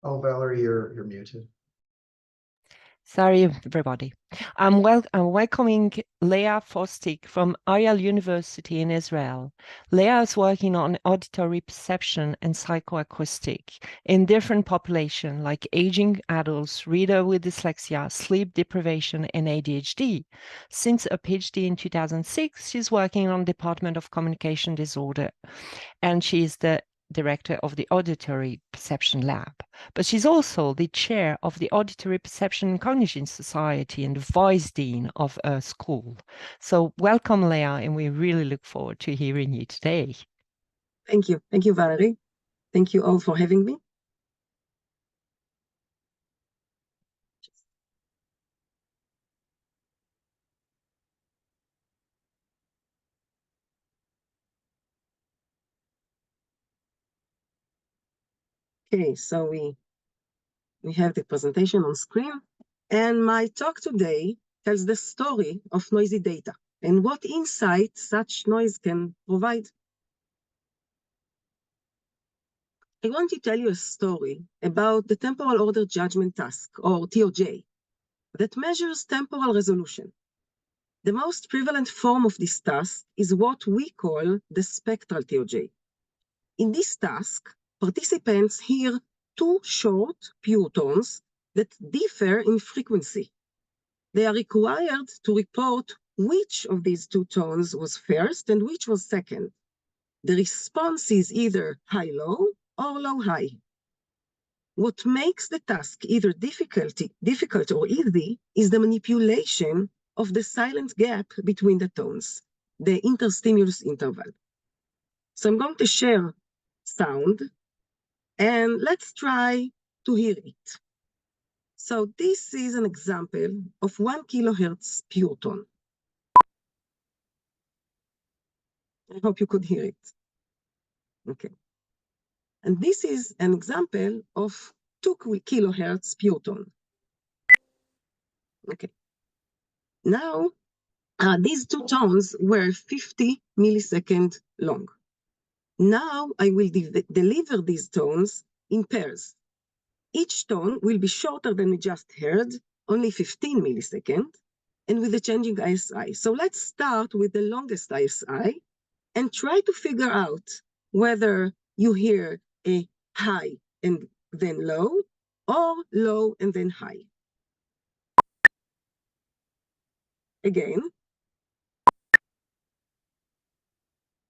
Oh, Valerie, you're muted. Sorry, everybody. I'm welcoming Leah Fostik from Ariel University in Israel. Leah is working on auditory perception and psychoacoustic in different populations like aging adults, reader with dyslexia, sleep deprivation, and ADHD. Since a PhD in 2006, she's working on Department of Communication Disorder, and she's the director of the Auditory Perception Lab. But she's also the chair of the Auditory Perception and Cognition Society and the vice dean of a school. So welcome, Leah, and we really look forward to hearing you today. Thank you. Thank you, Valerie. Thank you all for having me. Okay, so we have the presentation on screen, and my talk today tells the story of noisy data and what insight such noise can provide. I want to tell you a story about the temporal order judgment task, or TOJ, that measures temporal resolution. The most prevalent form of this task is what we call the spectral TOJ. In this task, participants hear two short, pure tones that differ in frequency. They are required to report which of these two tones was first and which was second. The response is either high-low or low-high. What makes the task either difficult or easy is the manipulation of the silent gap between the tones, the interstimulus interval. So I'm going to share sound, and let's try to hear it. So this is an example of 1 kilohertz pure tone. I hope you could hear it. Okay. And this is an example of 2 kilohertz pure tone. Okay. Now, these two tones were 50 milliseconds long. Now I will deliver these tones in pairs. Each tone will be shorter than we just heard, only 15 milliseconds, and with a changing ISI. So let's start with the longest ISI and try to figure out whether you hear a high and then low, or low and then high. Again.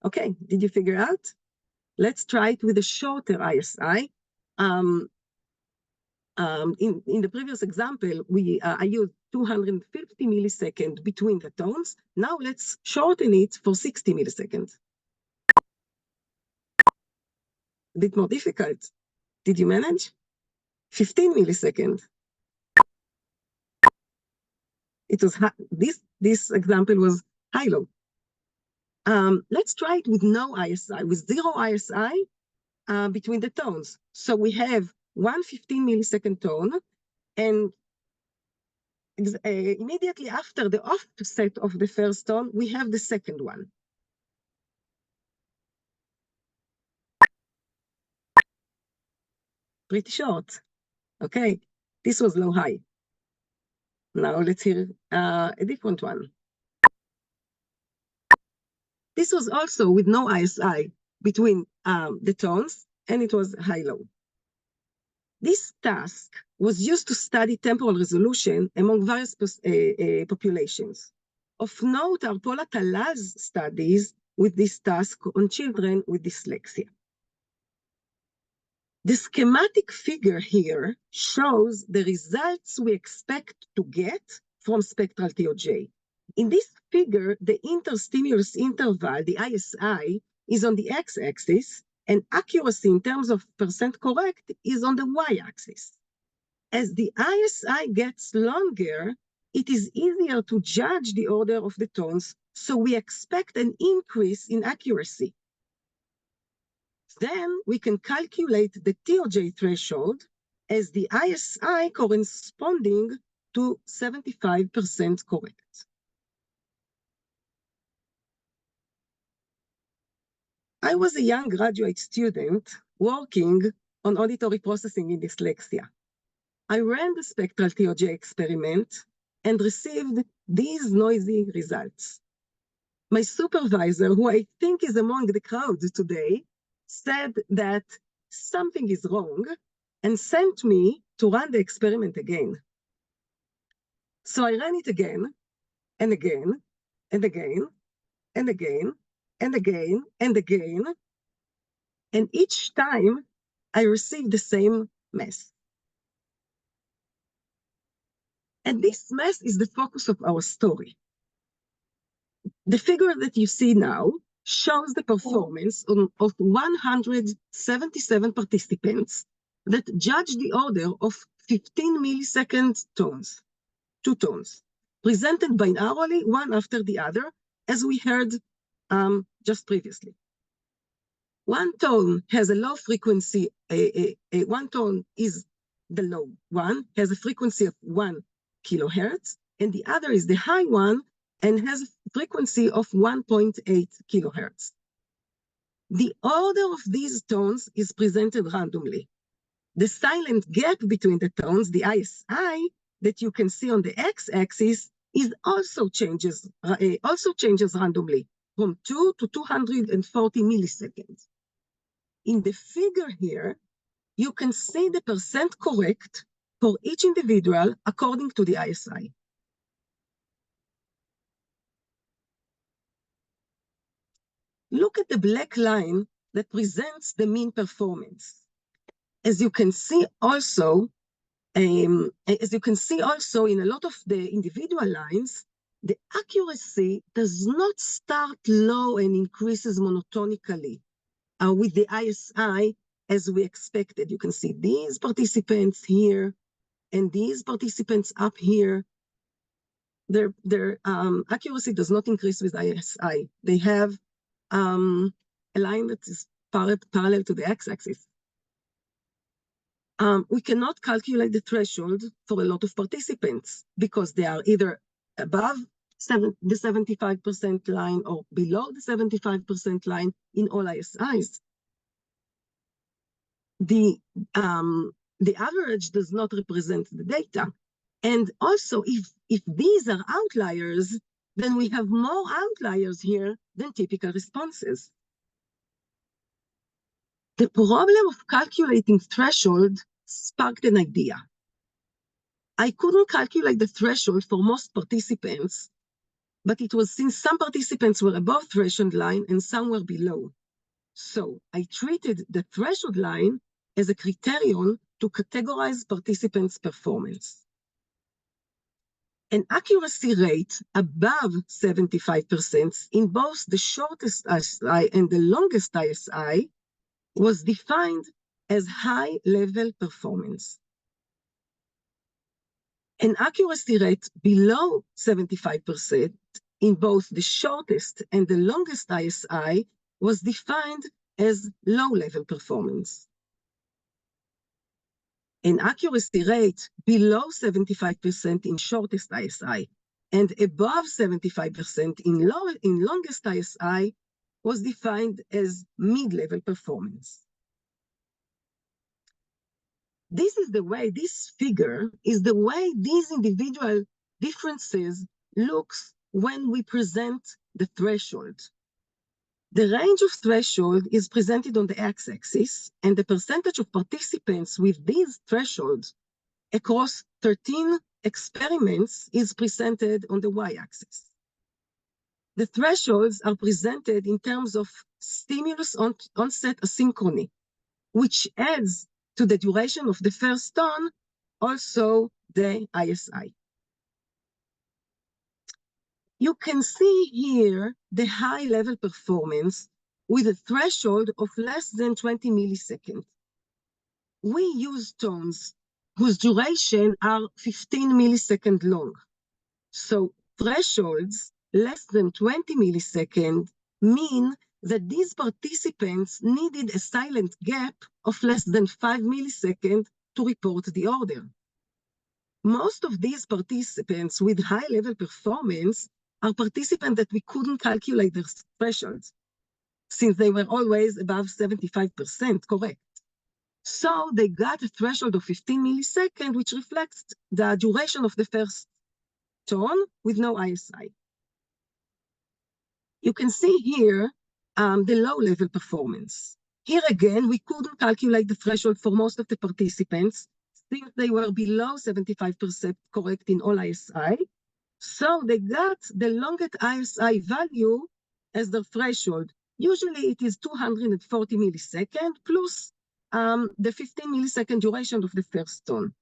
Okay, did you figure out? Let's try it with a shorter ISI. In the previous example, I used 250 milliseconds between the tones. Now let's shorten it for 60 milliseconds. A bit more difficult. Did you manage? 15 milliseconds. It was this example was high-low. Let's try it with no ISI, with 0 ISI between the tones. So we have 1 15 millisecond tone, and immediately after the offset of the first tone, we have the second one. Pretty short. Okay, this was low-high. Now let's hear a different one. This was also with no ISI between the tones, and it was high-low. This task was used to study temporal resolution among various populations. Of note are Paula Talaz's studies with this task on children with dyslexia. The schematic figure here shows the results we expect to get from spectral TOJ. In this figure, the interstimulus interval, the ISI, is on the x-axis, and accuracy in terms of percent correct is on the y-axis. As the ISI gets longer, it is easier to judge the order of the tones, so we expect an increase in accuracy. Then we can calculate the TOJ threshold as the ISI corresponding to 75% correct. I was a young graduate student working on auditory processing in dyslexia. I ran the spectral TOJ experiment and received these noisy results. My supervisor, who I think is among the crowd today, said that something is wrong and sent me to run the experiment again. So I ran it again and again and again and again and again and again. And each time I received the same mess. And this mess is the focus of our story. The figure that you see now shows the performance of 177 participants that judged the order of 15 millisecond tones, 2 tones, presented binarily one after the other, as we heard just previously. One tone has a low frequency, one tone is the low one, has a frequency of 1 kilohertz, and the other is the high one and has a frequency of 1.8 kilohertz. The order of these tones is presented randomly. The silent gap between the tones, the ISI, that you can see on the x-axis, is also changes randomly from 2 to 240 milliseconds. In the figure here, you can see the percent correct for each individual according to the ISI. Look at the black line that presents the mean performance. As you can see also in a lot of the individual lines, the accuracy does not start low and increases monotonically with the ISI as we expected. You can see these participants here and these participants up here. Their accuracy does not increase with ISI. They have a line that is parallel to the x-axis. We cannot calculate the threshold for a lot of participants because they are either above the 75% line or below the 75% line in all ISIs. The average does not represent the data. And also, if these are outliers, then we have more outliers here than typical responses. The problem of calculating threshold sparked an idea. I couldn't calculate the threshold for most participants, but it was since some participants were above threshold line and some were below. So I treated the threshold line as a criterion to categorize participants' performance. An accuracy rate above 75% in both the shortest ISI and the longest ISI was defined as high-level performance. An accuracy rate below 75% in both the shortest and the longest ISI was defined as low-level performance. An accuracy rate below 75% in shortest ISI and above 75% in longest ISI was defined as mid-level performance. This figure is the way these individual differences looks when we present the threshold. The range of threshold is presented on the x-axis, and the percentage of participants with these thresholds across 13 experiments is presented on the y-axis. The thresholds are presented in terms of stimulus onset asynchrony, which adds to the duration of the first tone, also the ISI. You can see here the high-level performance with a threshold of less than 20 milliseconds. We use tones whose duration are 15 milliseconds long. So thresholds less than 20 milliseconds mean that these participants needed a silent gap of less than 5 milliseconds to report the order. Most of these participants with high-level performance are participants that we couldn't calculate their thresholds, since they were always above 75% correct. So they got a threshold of 15 milliseconds, which reflects the duration of the first tone with no ISI. You can see here the low-level performance. Here again, we couldn't calculate the threshold for most of the participants since they were below 75% correct in all ISI. So they got the longest ISI value as their threshold. Usually it is 240 milliseconds plus the 15 millisecond duration of the first tone.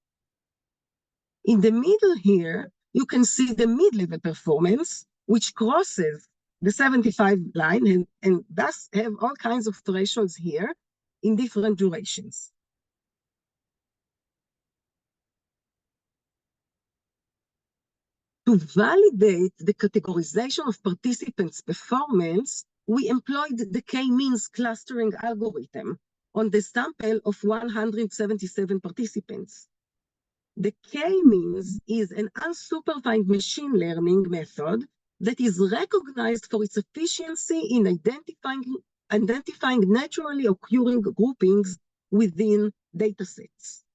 In the middle here, you can see the mid-level performance, which crosses the 75 line and thus have all kinds of thresholds here in different durations. To validate the categorization of participants' performance, we employed the K-means clustering algorithm on the sample of 177 participants. The K-means is an unsupervised machine learning method that is recognized for its efficiency in identifying naturally occurring groupings within datasets.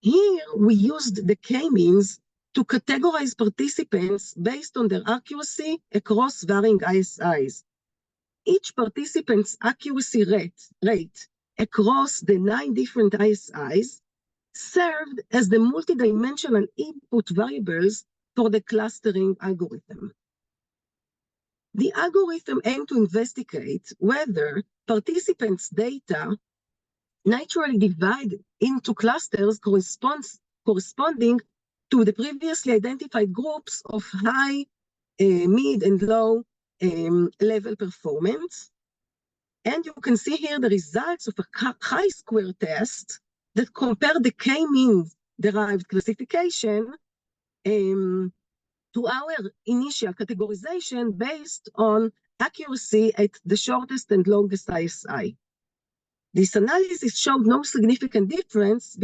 Here, we used the K-means to categorize participants based on their accuracy across varying ISIs. Each participant's accuracy rate across the 9 different ISIs served as the multidimensional input variables for the clustering algorithm. The algorithm aimed to investigate whether participants' data naturally divide into clusters corresponding to the previously identified groups of high, mid, and low level performance. And you can see here the results of a chi-square test that compare the K-means derived classification to our initial categorization based on accuracy at the shortest and longest ISI. This analysis showed no significant difference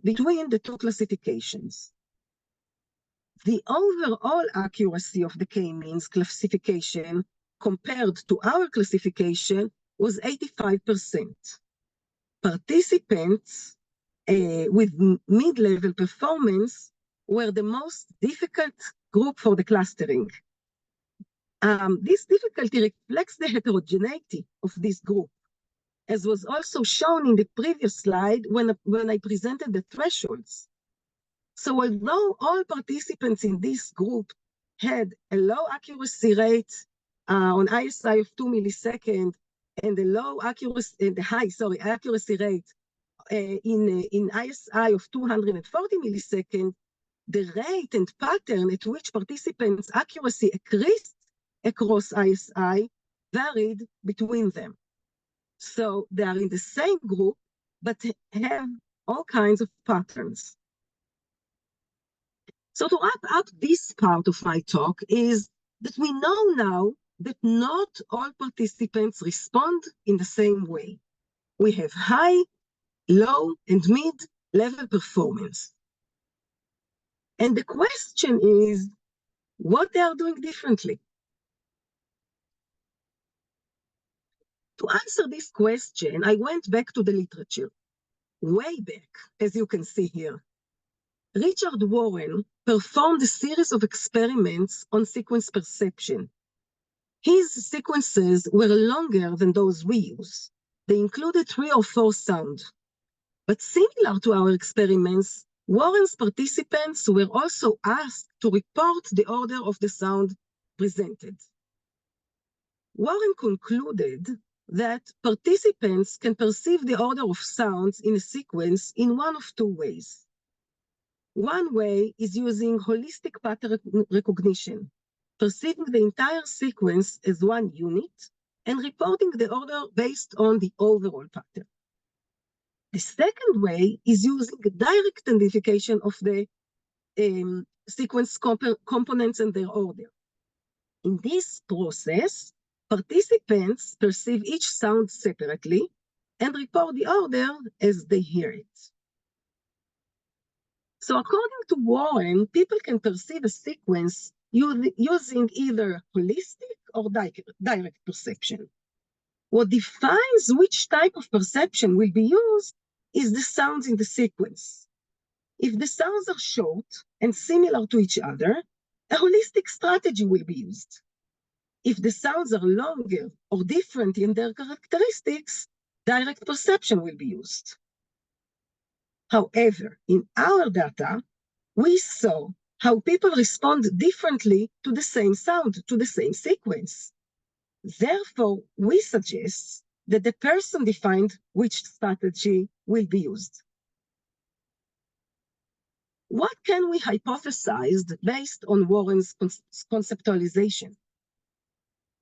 between the two classifications. The overall accuracy of the K-means classification compared to our classification was 85%. Participants with mid-level performance were the most difficult group for the clustering. This difficulty reflects the heterogeneity of this group, as was also shown in the previous slide when I presented the thresholds. So although all participants in this group had a low accuracy rate on ISI of 2 milliseconds and the high accuracy rate in ISI of 240 milliseconds, the rate and pattern at which participants' accuracy increased across ISI varied between them. So they are in the same group, but have all kinds of patterns. So to wrap up this part of my talk is that we know now that not all participants respond in the same way. We have high, low, and mid-level performance. And the question is, what they are doing differently? To answer this question, I went back to the literature, way back, as you can see here. Richard Warren performed a series of experiments on sequence perception. His sequences were longer than those we use. They included 3 or 4 sounds. But similar to our experiments, Warren's participants were also asked to report the order of the sound presented. Warren concluded that participants can perceive the order of sounds in a sequence in one of 2 ways. One way is using holistic pattern recognition, perceiving the entire sequence as one unit and reporting the order based on the overall pattern. The second way is using direct identification of the sequence components and their order. In this process, participants perceive each sound separately and report the order as they hear it. So according to Warren, people can perceive a sequence using either holistic or direct perception. What defines which type of perception will be used is the sounds in the sequence. If the sounds are short and similar to each other, a holistic strategy will be used. If the sounds are longer or different in their characteristics, direct perception will be used. However, in our data, we saw how people respond differently to the same sound, to the same sequence. Therefore, we suggest that the person defined which strategy will be used. What can we hypothesize based on Warren's conceptualization?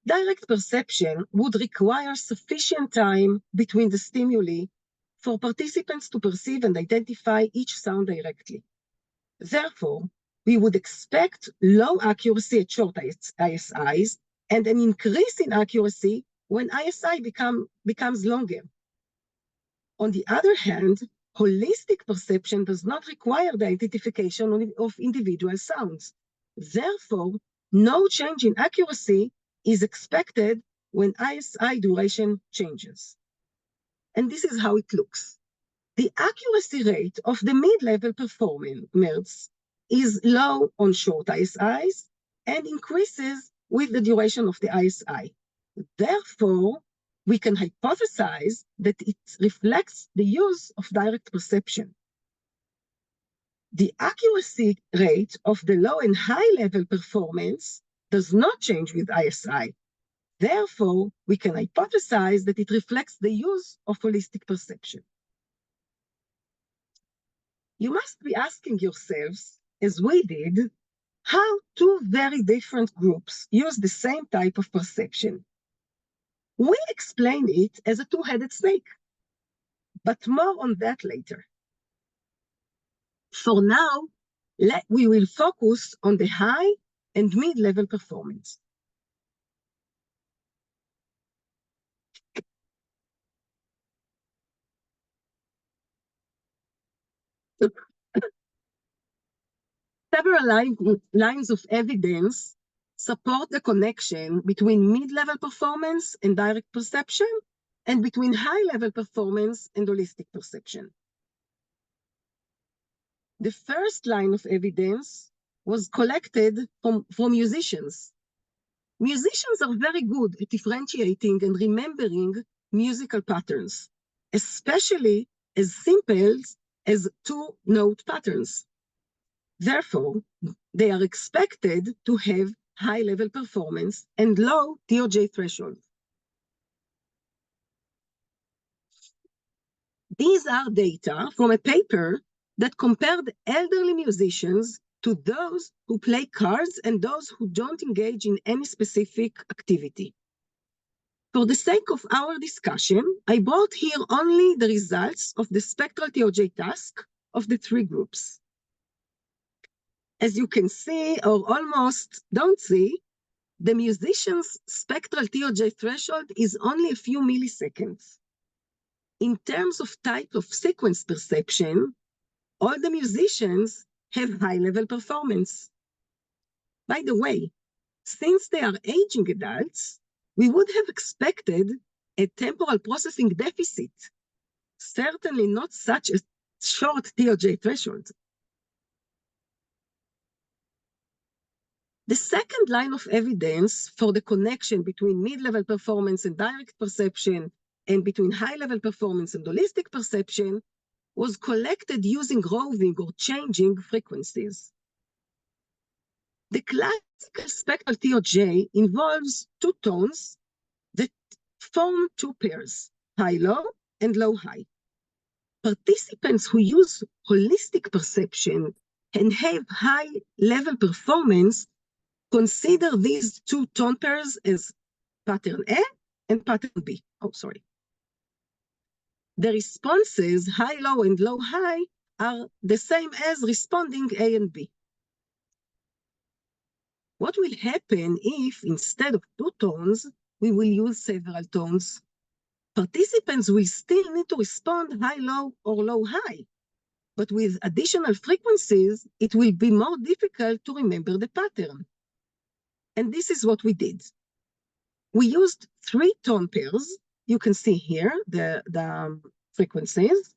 Direct perception would require sufficient time between the stimuli for participants to perceive and identify each sound directly. Therefore, we would expect low accuracy at short ISIs and an increase in accuracy when ISI becomes longer. On the other hand, holistic perception does not require the identification of individual sounds. Therefore, no change in accuracy is expected when ISI duration changes. And this is how it looks. The accuracy rate of the mid-level performers is low on short ISIs and increases with the duration of the ISI. Therefore, we can hypothesize that it reflects the use of direct perception. The accuracy rate of the low and high-level performance does not change with ISI. Therefore, we can hypothesize that it reflects the use of holistic perception. You must be asking yourselves, as we did, how two very different groups use the same type of perception. We explain it as a two-headed snake, but more on that later. For now, we will focus on the high and mid-level performance. Several lines of evidence support the connection between mid-level performance and direct perception, and between high-level performance and holistic perception. The first line of evidence was collected from musicians. Musicians are very good at differentiating and remembering musical patterns, especially as simple as two-note patterns. Therefore, they are expected to have high-level performance and low TOJ threshold. These are data from a paper that compared elderly musicians to those who play cards and those who don't engage in any specific activity. For the sake of our discussion, I brought here only the results of the spectral TOJ task of the three groups. As you can see, or almost don't see, the musician's spectral TOJ threshold is only a few milliseconds. In terms of type of sequence perception, all the musicians have high-level performance. By the way, since they are aging adults, we would have expected a temporal processing deficit, certainly not such a short TOJ threshold. The second line of evidence for the connection between mid-level performance and direct perception and between high-level performance and holistic perception was collected using roving or changing frequencies. The classical spectral TOJ involves two tones that form two pairs, high-low and low-high. Participants who use holistic perception and have high-level performance consider these two tone pairs as pattern A and pattern B. Oh, sorry. The responses, high-low and low-high, are the same as responding A and B. What will happen if, instead of two tones, we will use several tones? Participants will still need to respond high-low or low-high, but with additional frequencies, it will be more difficult to remember the pattern. And this is what we did. We used three tone pairs. You can see here the frequencies.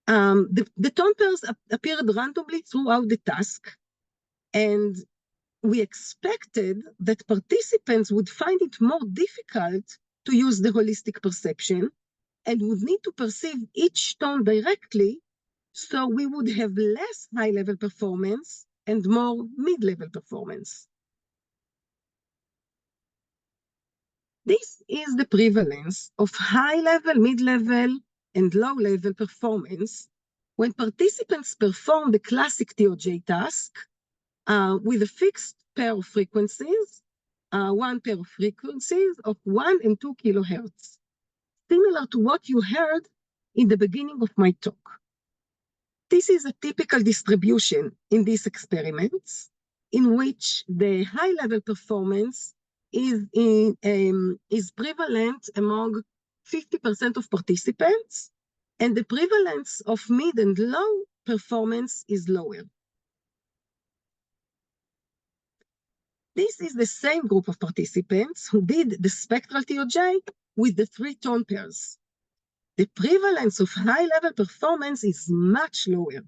The tone pairs appeared randomly throughout the task, and we expected that participants would find it more difficult to use the holistic perception and would need to perceive each tone directly, so we would have less high-level performance and more mid-level performance. This is the prevalence of high-level, mid-level, and low-level performance when participants perform the classic TOJ task with a fixed pair of frequencies, one pair of frequencies of 1 and 2 kilohertz, similar to what you heard in the beginning of my talk. This is a typical distribution in these experiments, in which the high-level performance is prevalent among 50% of participants, and the prevalence of mid and low performance is lower. This is the same group of participants who did the spectral TOJ with the 3 tone pairs. The prevalence of high-level performance is much lower,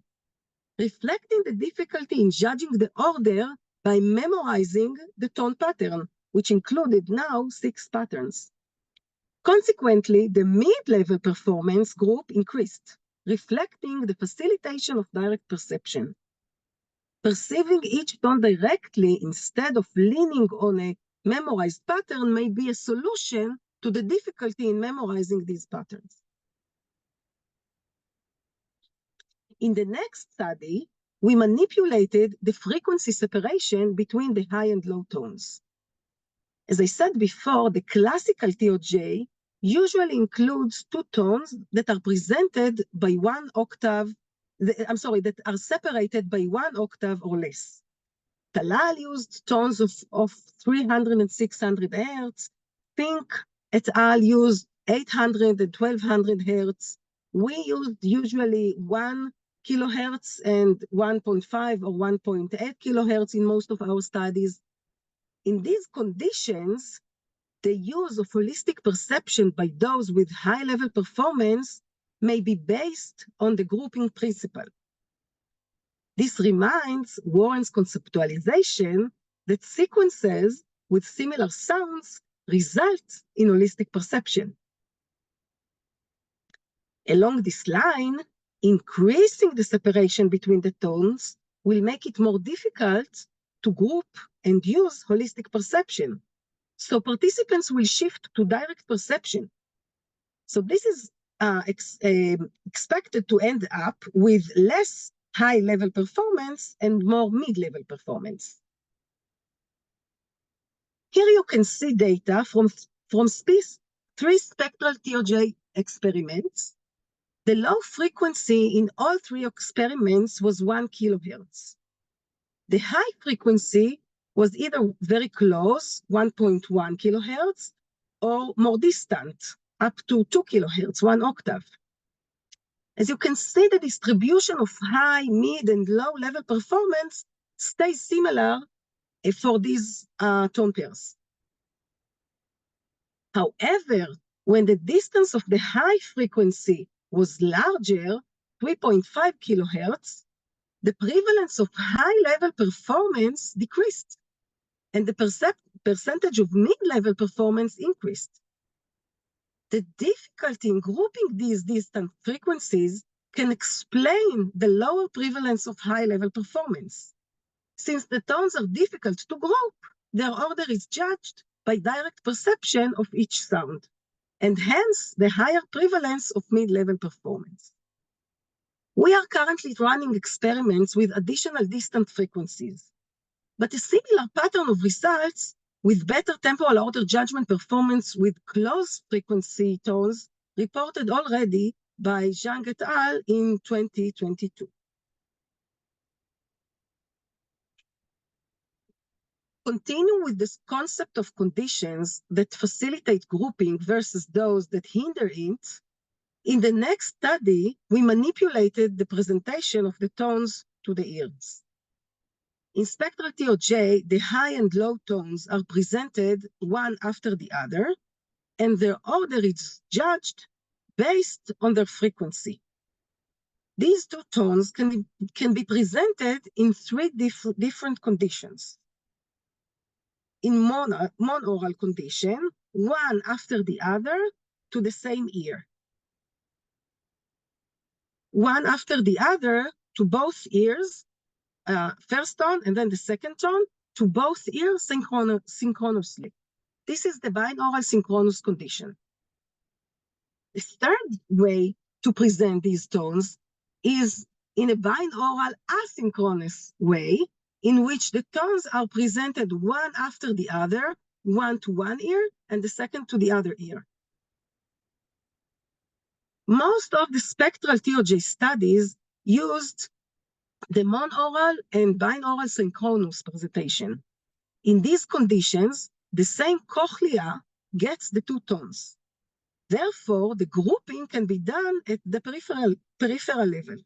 reflecting the difficulty in judging the order by memorizing the tone pattern, which included now 6 patterns. Consequently, the mid-level performance group increased, reflecting the facilitation of direct perception. Perceiving each tone directly instead of leaning on a memorized pattern may be a solution to the difficulty in memorizing these patterns. In the next study, we manipulated the frequency separation between the high and low tones. As I said before, the classical TOJ usually includes 2 tones that are presented by 1 octave, that are separated by 1 octave or less. Talal used tones of 300 and 600 hertz. Fink et al. Used 800 and 1200 hertz. We used usually 1 kilohertz and 1.5 or 1.8 kilohertz in most of our studies. In these conditions, the use of holistic perception by those with high-level performance may be based on the grouping principle. This reminds Warren's conceptualization that sequences with similar sounds result in holistic perception. Along this line, increasing the separation between the tones will make it more difficult to group and use holistic perception. So participants will shift to direct perception. So this is expected to end up with less high-level performance and more mid-level performance. Here you can see data from 3 spectral TOJ experiments. The low frequency in all 3 experiments was 1 kilohertz. The high frequency was either very close, 1.1 kilohertz, or more distant, up to 2 kilohertz, 1 octave. As you can see, the distribution of high, mid, and low-level performance stays similar for these tone pairs. However, when the distance of the high frequency was larger, 3.5 kilohertz, the prevalence of high-level performance decreased, and the percentage of mid-level performance increased. The difficulty in grouping these distant frequencies can explain the lower prevalence of high-level performance. Since the tones are difficult to group, their order is judged by direct perception of each sound, and hence the higher prevalence of mid-level performance. We are currently running experiments with additional distant frequencies, but a similar pattern of results with better temporal order judgment performance with close frequency tones reported already by Zhang et al. In 2022. Continue with this concept of conditions that facilitate grouping versus those that hinder it. In the next study, we manipulated the presentation of the tones to the ears. In spectral TOJ, the high and low tones are presented one after the other, and their order is judged based on their frequency. These two tones can be presented in three different conditions. In monaural condition, one after the other to the same ear. One after the other to both ears, first tone and then the second tone, to both ears synchronously. This is the binaural synchronous condition. The third way to present these tones is in a binaural asynchronous way, in which the tones are presented one after the other, one to one ear and the second to the other ear. Most of the spectral TOJ studies used the monaural and binaural synchronous presentation. In these conditions, the same cochlea gets the two tones. Therefore, the grouping can be done at the peripheral level.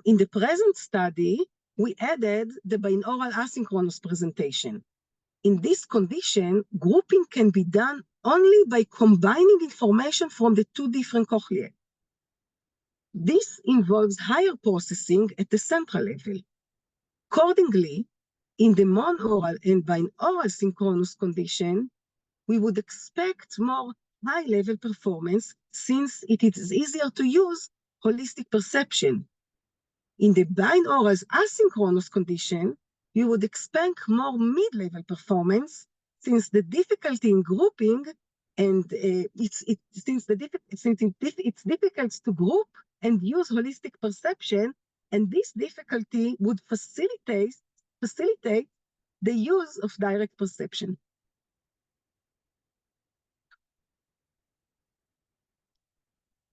In the present study, we added the binaural asynchronous presentation. In this condition, grouping can be done only by combining information from the two different cochleae. This involves higher processing at the central level. Accordingly, in the monaural and binaural synchronous condition, we would expect more high-level performance since it is easier to use holistic perception. In the binaural asynchronous condition, you would expect more mid-level performance since the difficulty in grouping and it's difficult to group and use holistic perception, and this difficulty would facilitate the use of direct perception.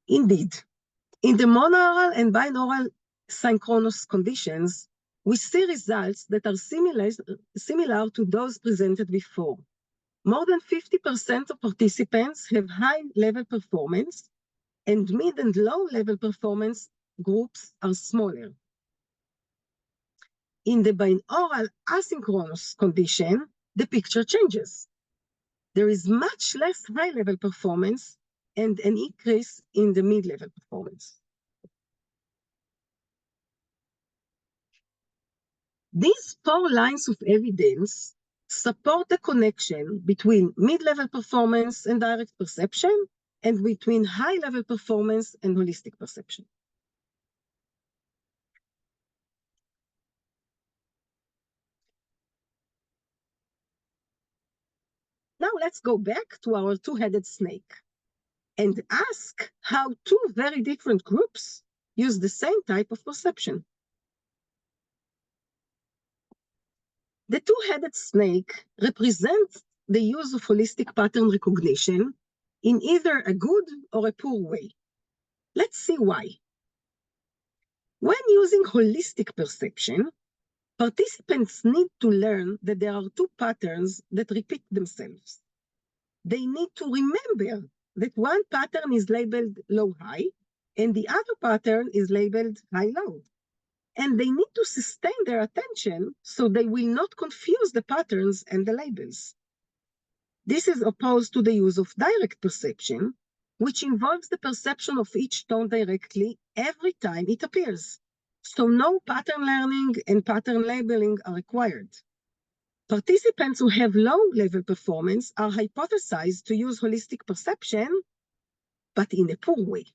Indeed, in the monaural and binaural synchronous conditions, we see results that are similar to those presented before. More than 50% of participants have high-level performance, and mid and low-level performance groups are smaller. In the binaural asynchronous condition, the picture changes. There is much less high-level performance and an increase in the mid-level performance. These 4 lines of evidence support the connection between mid-level performance and direct perception, and between high-level performance and holistic perception. Now let's go back to our two-headed snake and ask how 2 very different groups use the same type of perception. The two-headed snake represents the use of holistic pattern recognition in either a good or a poor way. Let's see why. When using holistic perception, participants need to learn that there are 2 patterns that repeat themselves. They need to remember that one pattern is labeled low-high and the other pattern is labeled high-low. And they need to sustain their attention so they will not confuse the patterns and the labels. This is opposed to the use of direct perception, which involves the perception of each tone directly every time it appears. So no pattern learning and pattern labeling are required. Participants who have low-level performance are hypothesized to use holistic perception, but in a poor way.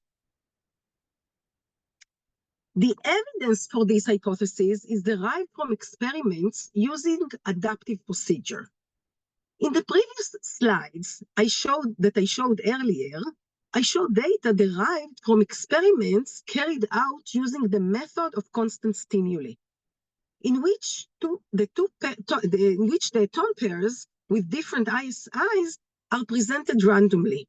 The evidence for this hypothesis is derived from experiments using adaptive procedure. In the previous slides I showed earlier, I showed data derived from experiments carried out using the method of constant stimuli, in which the tone pairs with different ISIs are presented randomly,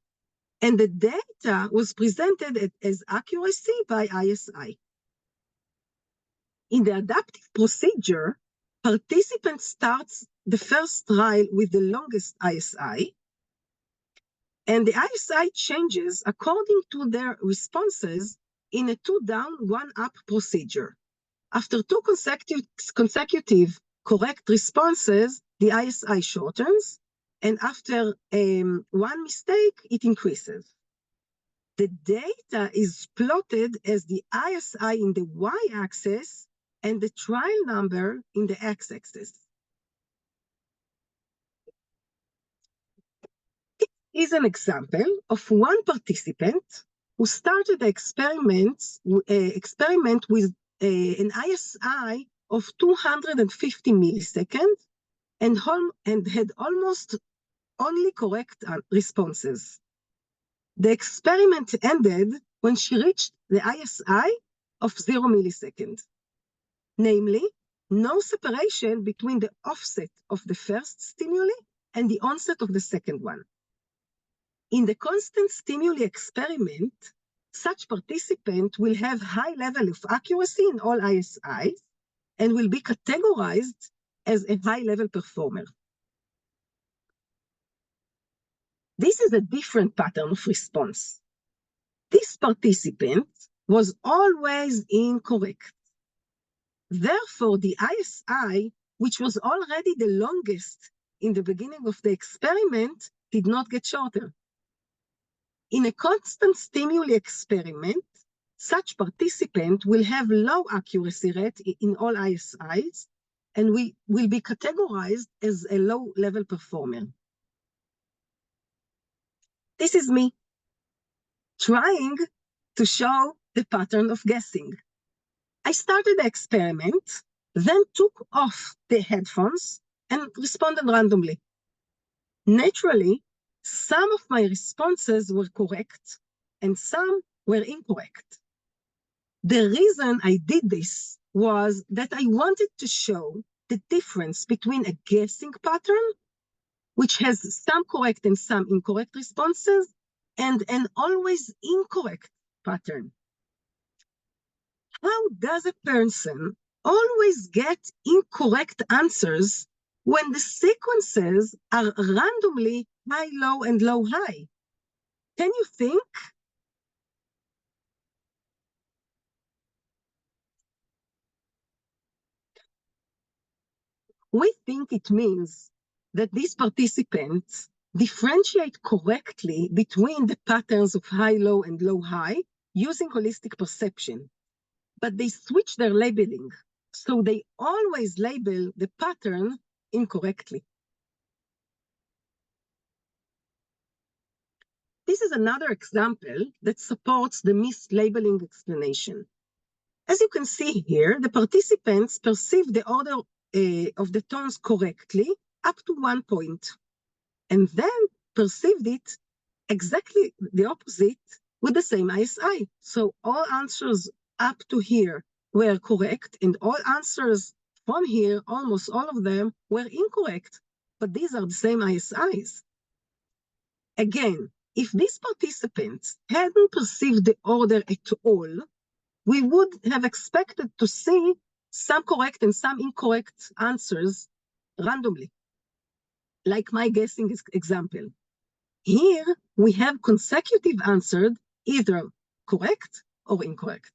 and the data was presented as accuracy by ISI. In the adaptive procedure, participants start the first trial with the longest ISI, and the ISI changes according to their responses in a 2 down, 1 up procedure. After 2 consecutive correct responses, the ISI shortens, and after 1 mistake, it increases. the data is plotted as the ISI in the y-axis and the trial number in the x-axis. This is an example of one participant who started the experiment with an ISI of 250 milliseconds and had almost only correct responses. The experiment ended when she reached the ISI of 0 milliseconds, namely, no separation between the offset of the first stimuli and the onset of the second one. In the constant stimuli experiment, such participant will have high level of accuracy in all ISIs and will be categorized as a high-level performer. This is a different pattern of response. This participant was always incorrect. Therefore, the ISI, which was already the longest in the beginning of the experiment, did not get shorter. In a constant stimuli experiment, such participant will have low accuracy rate in all ISIs and we will be categorized as a low-level performer. This is me trying to show the pattern of guessing. I started the experiment, then took off the headphones and responded randomly. Naturally, some of my responses were correct and some were incorrect. The reason I did this was that I wanted to show the difference between a guessing pattern, which has some correct and some incorrect responses, and an always incorrect pattern. How does a person always get incorrect answers when the sequences are randomly high, low, and low, high? Can you think? We think it means that these participants differentiate correctly between the patterns of high, low, and low, high using holistic perception, but they switch their labeling, so they always label the pattern incorrectly. This is another example that supports the mislabeling explanation. As you can see here, the participants perceive the order of the tones correctly up to 1 point, and then perceived it exactly the opposite with the same ISI. So all answers up to here were correct, and all answers from here, almost all of them, were incorrect, but these are the same ISIs. Again, if these participants hadn't perceived the order at all, we would have expected to see some correct and some incorrect answers randomly, like my guessing example. Here, we have consecutive answers, either correct or incorrect.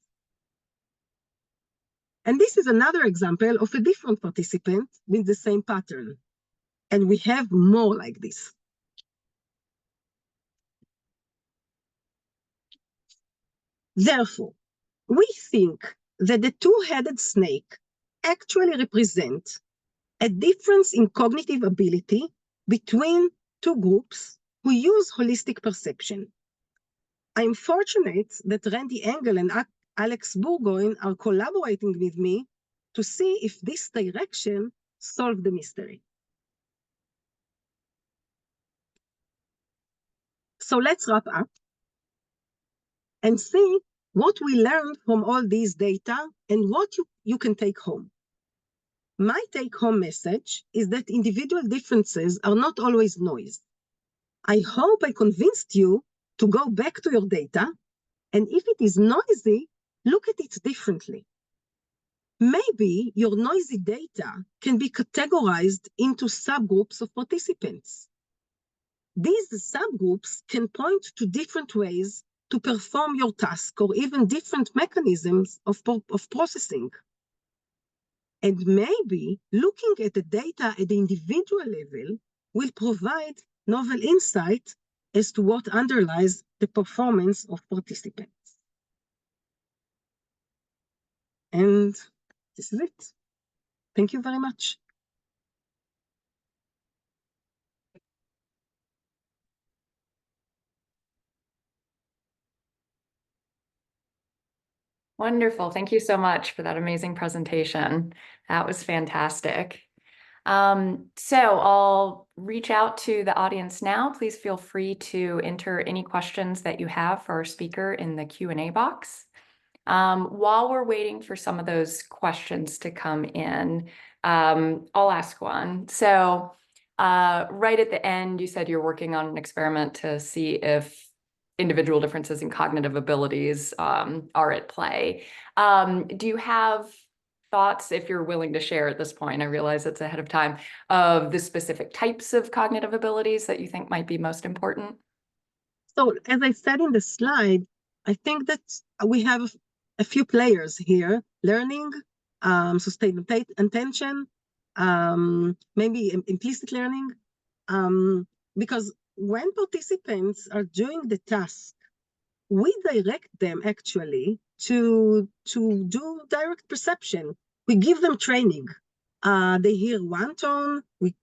And this is another example of a different participant with the same pattern. And we have more like this. Therefore, we think that the two-headed snake actually represent a difference in cognitive ability between two groups who use holistic perception. I'm fortunate that Randy Engel and Alex Burgoyne are collaborating with me to see if this direction solves the mystery. So let's wrap up and see what we learned from all these data and what you can take home. My take-home message is that individual differences are not always noise. I hope I convinced you to go back to your data, and if it is noisy, look at it differently. Maybe your noisy data can be categorized into subgroups of participants. These subgroups can point to different ways to perform your task or even different mechanisms of processing. And maybe looking at the data at the individual level will provide novel insight as to what underlies the performance of participants. And this is it. Thank you very much. Wonderful. Thank you so much for that amazing presentation. That was fantastic. So I'll reach out to the audience now. Please feel free to enter any questions that you have for our speaker in the Q&A box. While we're waiting for some of those questions to come in, I'll ask one. So right at the end, you said you're working on an experiment to see if individual differences in cognitive abilities are at play. Do you have thoughts, if you're willing to share at this point, I realize it's ahead of time, of the specific types of cognitive abilities that you think might be most important? So as I said in the slide, I think that we have a few players here: learning, sustained attention, maybe implicit learning, because when participants are doing the task, we direct them actually to do direct perception. We give them training. They hear one tone, we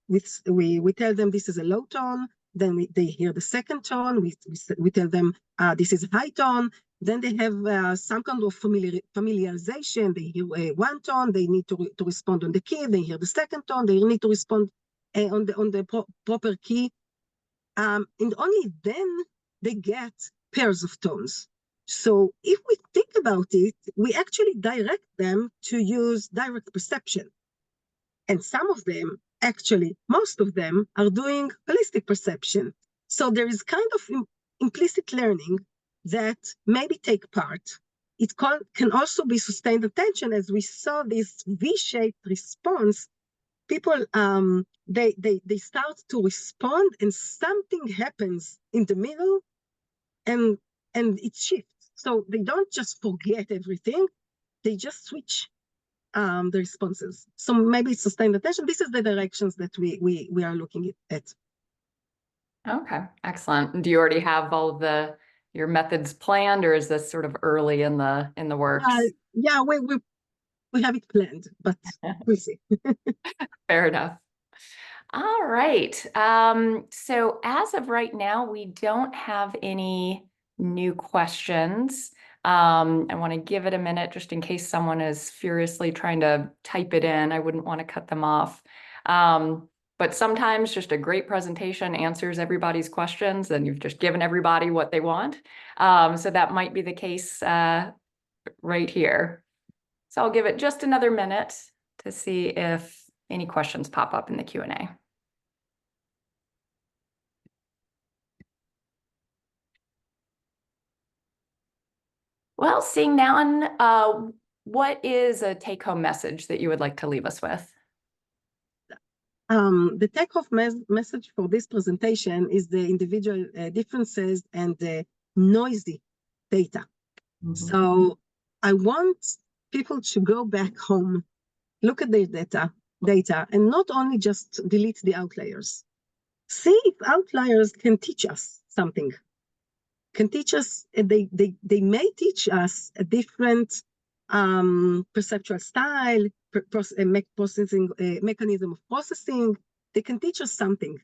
tell them this is a low tone, then they hear the second tone, we tell them this is a high tone, then they have some kind of familiarization. They hear one tone, they need to respond on the key, they hear the second tone, they need to respond on the proper key. And only then they get pairs of tones. So if we think about it, we actually direct them to use direct perception. And some of them, actually, most of them are doing holistic perception. So there is kind of implicit learning that maybe take part. It can also be sustained attention, as we saw this V-shaped response. People, they start to respond and something happens in the middle and it shifts. So they don't just forget everything, they just switch the responses. So maybe sustained attention. This is the directions that we are looking at. Okay, excellent. Do you already have all of your methods planned, or is this sort of early in the works? Yeah, we have it planned, but we'll see. Fair enough. All right. So as of right now, we don't have any new questions. I want to give it a minute just in case someone is furiously trying to type it in. I wouldn't want to cut them off. But sometimes just a great presentation answers everybody's questions, and you've just given everybody what they want. So that might be the case right here. So I'll give it just another minute to see if any questions pop up in the Q&A. Well, seeing none, what is a take-home message that you would like to leave us with? The take-home message for this presentation is the individual differences and the noisy data. Mm-hmm. So I want people to go back home, look at their data, and not only just delete the outliers. See if outliers can teach us something. Can teach us, they may teach us a different perceptual style, mechanism of processing. They can teach us something.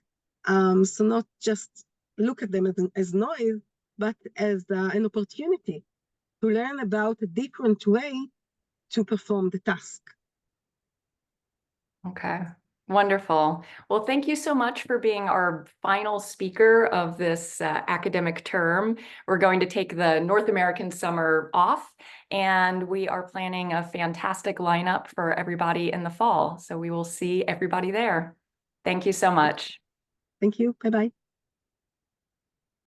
So not just look at them as noise, but as an opportunity to learn about a different way to perform the task. Okay. Wonderful. Well, thank you so much for being our final speaker of this academic term. We're going to take the North American summer off, and we are planning a fantastic lineup for everybody in the fall. So we will see everybody there. Thank you so much. Thank you. Bye-bye.